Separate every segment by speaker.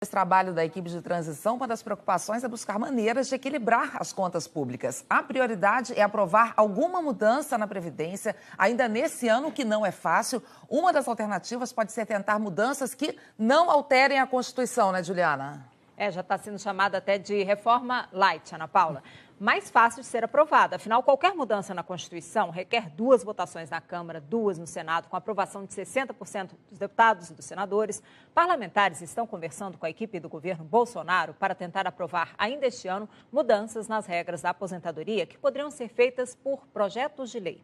Speaker 1: Esse trabalho da equipe de transição, uma das preocupações é buscar maneiras de equilibrar as contas públicas. A prioridade é aprovar alguma mudança na Previdência ainda nesse ano, que não é fácil. Uma das alternativas pode ser tentar mudanças que não alterem a Constituição, né, Juliana?
Speaker 2: Já está sendo chamada até de reforma light, Ana Paula. Mais fácil de ser aprovada. Afinal, qualquer mudança na Constituição requer 2 votações na Câmara, 2 no Senado, com aprovação de 60% dos deputados e dos senadores. Parlamentares estão conversando com a equipe do governo Bolsonaro para tentar aprovar ainda este ano mudanças nas regras da aposentadoria que poderiam ser feitas por projetos de lei.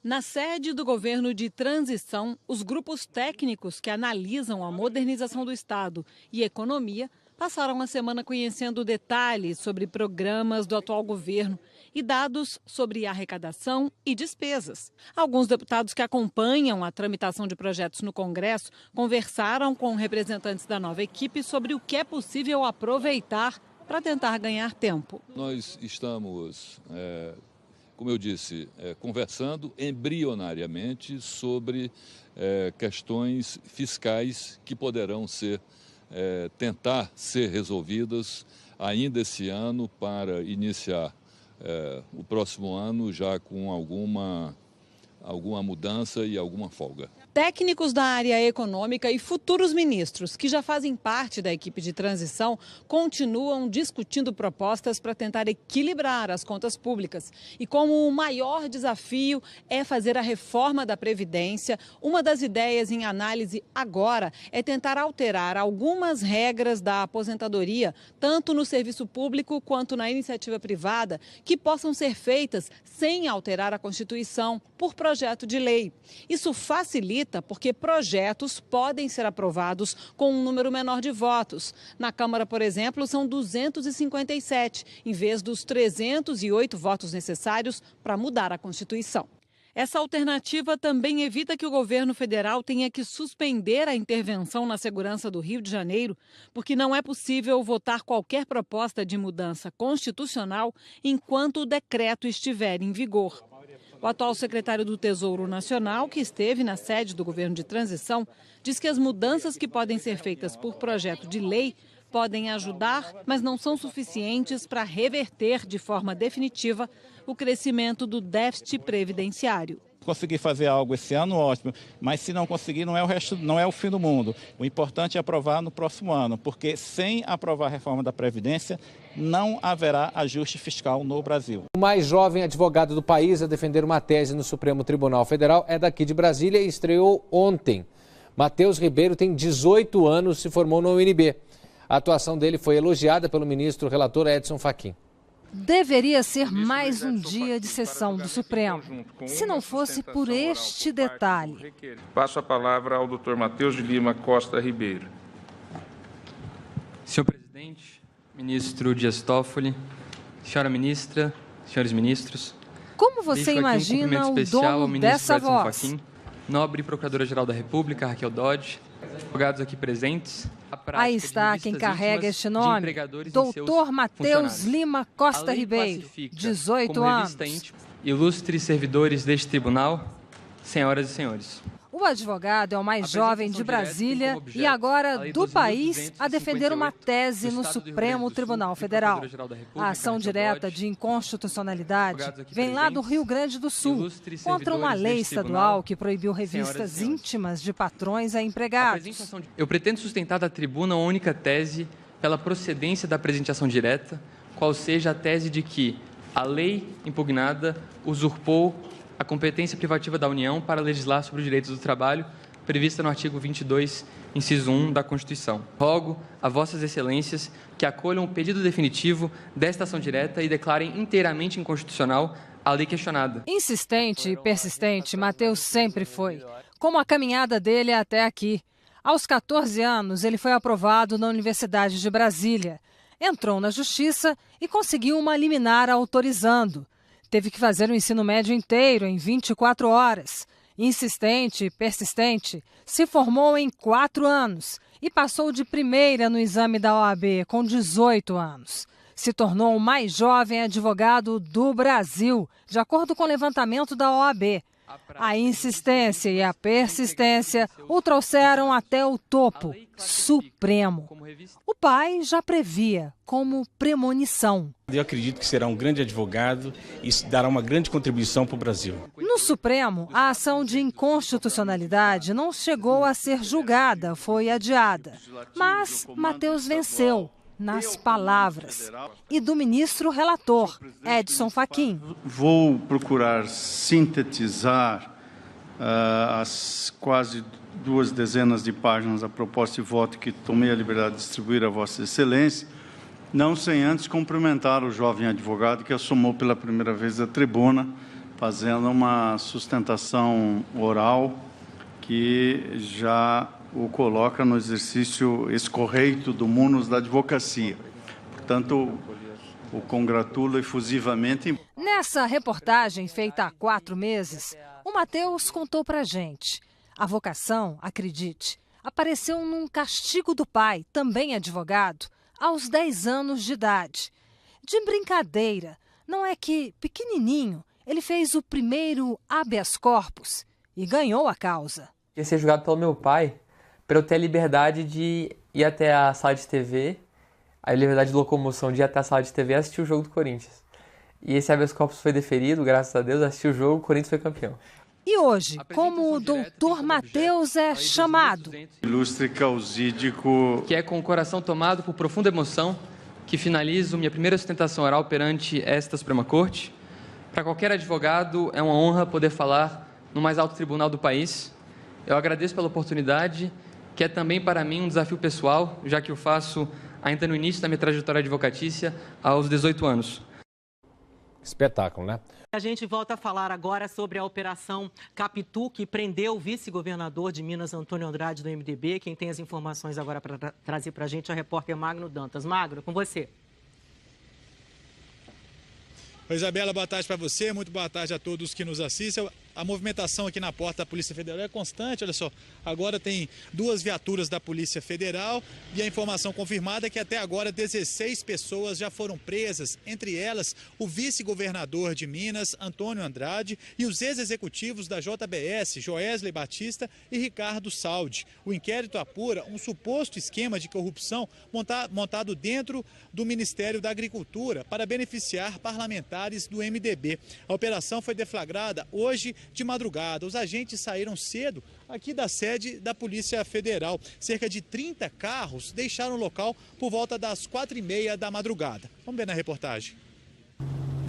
Speaker 3: Na sede do governo de transição, os grupos técnicos que analisam a modernização do Estado e economia passaram a semana conhecendo detalhes sobre programas do atual governo e dados sobre arrecadação e despesas. Alguns deputados que acompanham a tramitação de projetos no Congresso conversaram com representantes da nova equipe sobre o que é possível aproveitar para tentar ganhar tempo.
Speaker 4: Nós estamos, como eu disse, conversando embrionariamente sobre questões fiscais que poderão tentar ser resolvidas ainda esse ano para iniciar o próximo ano já com alguma mudança e alguma folga.
Speaker 3: Técnicos da área econômica e futuros ministros, que já fazem parte da equipe de transição, continuam discutindo propostas para tentar equilibrar as contas públicas. E como o maior desafio é fazer a reforma da Previdência, uma das ideias em análise agora é tentar alterar algumas regras da aposentadoria, tanto no serviço público quanto na iniciativa privada, que possam ser feitas sem alterar a Constituição, por projeto de lei. Isso facilita porque projetos podem ser aprovados com um número menor de votos. Na Câmara, por exemplo, são 257, em vez dos 308 votos necessários para mudar a Constituição. Essa alternativa também evita que o governo federal tenha que suspender a intervenção na segurança do Rio de Janeiro, porque não é possível votar qualquer proposta de mudança constitucional enquanto o decreto estiver em vigor. O atual secretário do Tesouro Nacional, que esteve na sede do governo de transição, diz que as mudanças que podem ser feitas por projeto de lei podem ajudar, mas não são suficientes para reverter de forma definitiva o crescimento do déficit previdenciário.
Speaker 5: Conseguir fazer algo esse ano, ótimo, mas se não conseguir, não é o fim do mundo. O importante é aprovar no próximo ano, porque sem aprovar a reforma da Previdência, não haverá ajuste fiscal no Brasil.
Speaker 6: O mais jovem advogado do país a defender uma tese no Supremo Tribunal Federal é daqui de Brasília e estreou ontem. Matheus Ribeiro tem 18 anos e se formou no UNB. A atuação dele foi elogiada pelo ministro relator Edson Fachin.
Speaker 7: Deveria ser mais um dia de sessão do Supremo, se não fosse por este detalhe.
Speaker 8: Passo a palavra ao Dr. Matheus de Lima Costa Ribeiro.
Speaker 9: Senhor presidente, ministro Dias Toffoli, senhora ministra, senhores ministros.
Speaker 7: Como você imagina o dono dessa voz?
Speaker 9: Fachin, nobre procuradora-geral da República, Raquel Dodge, advogados aqui presentes.
Speaker 7: Aí está quem carrega este nome, Dr. Matheus Lima Costa Ribeiro, 18 anos.
Speaker 9: Ilustres servidores deste tribunal, senhoras e senhores.
Speaker 7: O advogado é o mais jovem de Brasília e agora do país a defender uma tese no Supremo Tribunal Federal. A ação direta de inconstitucionalidade vem lá do Rio Grande do Sul, contra uma lei estadual que proibiu revistas íntimas de patrões a empregados.
Speaker 9: Eu pretendo sustentar da tribuna uma única tese pela procedência da apresentação direta, qual seja a tese de que a lei impugnada usurpou a competência privativa da União para legislar sobre os direitos do trabalho, prevista no artigo 22, inciso 1 da Constituição. Rogo a vossas excelências que acolham o pedido definitivo desta ação direta e declarem inteiramente inconstitucional a lei questionada.
Speaker 7: Insistente e persistente, Matheus sempre foi, como a caminhada dele até aqui. Aos 14 anos, ele foi aprovado na Universidade de Brasília. Entrou na Justiça e conseguiu uma liminar autorizando. Teve que fazer o ensino médio inteiro em 24 horas. Insistente e persistente, se formou em 4 anos e passou de primeira no exame da OAB com 18 anos. Se tornou o mais jovem advogado do Brasil, de acordo com o levantamento da OAB. A insistência e a persistência o trouxeram até o topo, Supremo. O pai já previa como premonição.
Speaker 10: Eu acredito que será um grande advogado e isso dará uma grande contribuição para o Brasil.
Speaker 7: No Supremo, a ação de inconstitucionalidade não chegou a ser julgada, foi adiada. Mas Matheus venceu. Nas palavras. E do ministro relator, Edson Fachin.
Speaker 11: Vou procurar sintetizar as quase 2 dezenas de páginas da proposta de voto que tomei a liberdade de distribuir a Vossa Excelência, não sem antes cumprimentar o jovem advogado que assumou pela primeira vez a tribuna, fazendo uma sustentação oral que já o coloca no exercício escorreito do munus da advocacia. Portanto, o congratulo efusivamente.
Speaker 7: Nessa reportagem feita há 4 meses, o Matheus contou pra gente. A vocação, acredite, apareceu num castigo do pai, também advogado, aos 10 anos de idade. De brincadeira, não é que, pequenininho, ele fez o primeiro habeas corpus e ganhou a causa.
Speaker 12: Ia ser julgado pelo meu pai, para eu ter a liberdade de ir até a sala de TV, a liberdade de locomoção de ir até a sala de TV e assistir o jogo do Corinthians. E esse habeas corpus foi deferido, graças a Deus, assisti o jogo, o Corinthians foi campeão.
Speaker 7: E hoje, como o doutor Matheus é chamado?
Speaker 11: Ilustre causídico.
Speaker 9: Que é com o coração tomado por profunda emoção que finalizo minha primeira sustentação oral perante esta Suprema Corte. Para qualquer advogado, é uma honra poder falar no mais alto tribunal do país. Eu agradeço pela oportunidade, que é também para mim um desafio pessoal, já que eu faço ainda no início da minha trajetória advocatícia, aos 18 anos.
Speaker 6: Espetáculo, né?
Speaker 13: A gente volta a falar agora sobre a Operação Capitu, que prendeu o vice-governador de Minas, Antônio Andrade, do MDB. Quem tem as informações agora para trazer para a gente é o repórter Magno Dantas. Magno, com você.
Speaker 14: Oi, Isabela, boa tarde para você, muito boa tarde a todos que nos assistem. A movimentação aqui na porta da Polícia Federal é constante, olha só. Agora tem 2 viaturas da Polícia Federal e a informação confirmada é que até agora 16 pessoas já foram presas, entre elas o vice-governador de Minas, Antônio Andrade, e os ex-executivos da JBS, Joesley Batista e Ricardo Saldi. O inquérito apura um suposto esquema de corrupção montado dentro do Ministério da Agricultura para beneficiar parlamentares do MDB. A operação foi deflagrada hoje de madrugada. Os agentes saíram cedo aqui da sede da Polícia Federal. Cerca de 30 carros deixaram o local por volta das 4h30 da madrugada. Vamos ver na reportagem.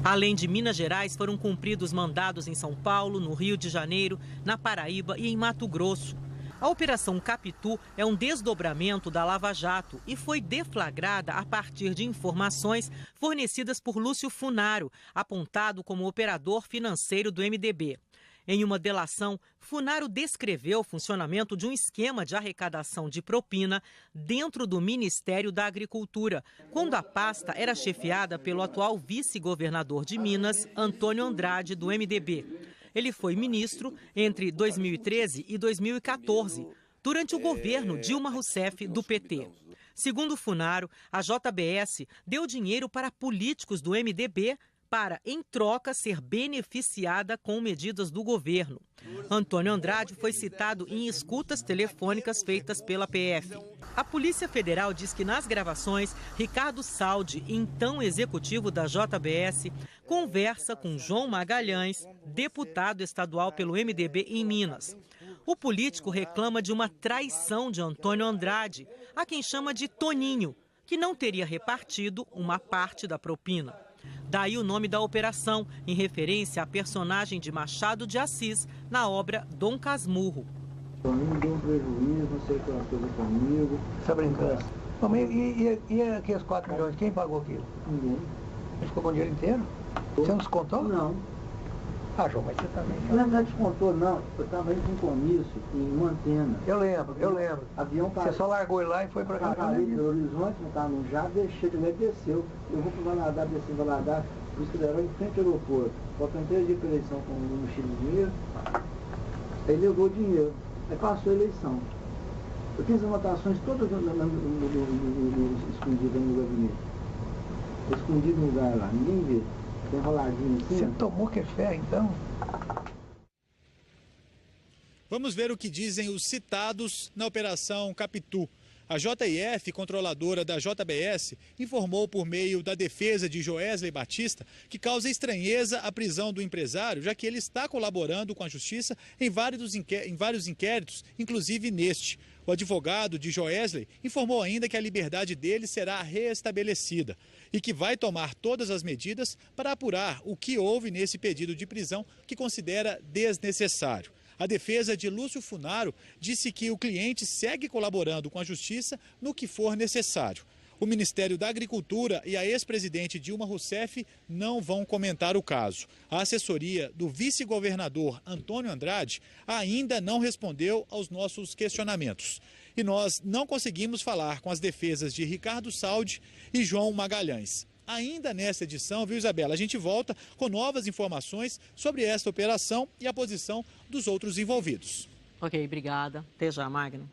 Speaker 13: Além de Minas Gerais, foram cumpridos mandados em São Paulo, no Rio de Janeiro, na Paraíba e em Mato Grosso. A Operação Capitu é um desdobramento da Lava Jato e foi deflagrada a partir de informações fornecidas por Lúcio Funaro, apontado como operador financeiro do MDB. Em uma delação, Funaro descreveu o funcionamento de um esquema de arrecadação de propina dentro do Ministério da Agricultura, quando a pasta era chefiada pelo atual vice-governador de Minas, Antônio Andrade, do MDB. Ele foi ministro entre 2013 e 2014, durante o governo Dilma Rousseff, do PT. Segundo Funaro, a JBS deu dinheiro para políticos do MDB para, em troca, ser beneficiada com medidas do governo. Antônio Andrade foi citado em escutas telefônicas feitas pela PF. A Polícia Federal diz que nas gravações, Ricardo Saldi, então executivo da JBS, conversa com João Magalhães, deputado estadual pelo MDB em Minas. O político reclama de uma traição de Antônio Andrade, a quem chama de Toninho, que não teria repartido uma parte da propina. Daí o nome da operação, em referência à personagem de Machado de Assis na obra Dom Casmurro.
Speaker 15: Toninho deu um prejuízo, não sei o que ela fez comigo. Está brincando? E aqueles 4 milhões, quem pagou aquilo? Ninguém. Ele ficou com o dinheiro inteiro? Você não descontou? Não. Ah, João, mas você também. Não é descontou, não. Eu estava indo com comício em uma antena. Eu lembro. Avião para... Você só largou ele lá e foi para cá? Parei no Horizonte, não estava no Java, deixei, ele desceu. Eu vou para o Valadar, desci o Valadar, por isso que ele era em frente ao aeroporto. Faltam 3 dias para a eleição com o mochila de dinheiro. Aí levou o dinheiro. Aí passou a eleição. Eu fiz as anotações todas escondidas no gabinete. Escondido no lugar lá, ninguém vê. Enroladinho assim. Você tomou café, então?
Speaker 14: Vamos ver o que dizem os citados na Operação Capitu. A JIF, controladora da JBS, informou por meio da defesa de Joesley Batista que causa estranheza a prisão do empresário, já que ele está colaborando com a justiça em vários inquéritos, inclusive neste. O advogado de Joesley informou ainda que a liberdade dele será restabelecida e que vai tomar todas as medidas para apurar o que houve nesse pedido de prisão que considera desnecessário. A defesa de Lúcio Funaro disse que o cliente segue colaborando com a justiça no que for necessário. O Ministério da Agricultura e a ex-presidente Dilma Rousseff não vão comentar o caso. A assessoria do vice-governador Antônio Andrade ainda não respondeu aos nossos questionamentos. E nós não conseguimos falar com as defesas de Ricardo Saldi e João Magalhães. Ainda nessa edição, viu, Isabela? A gente volta com novas informações sobre esta operação e a posição dos outros envolvidos.
Speaker 13: Ok, obrigada. Até já, Magno.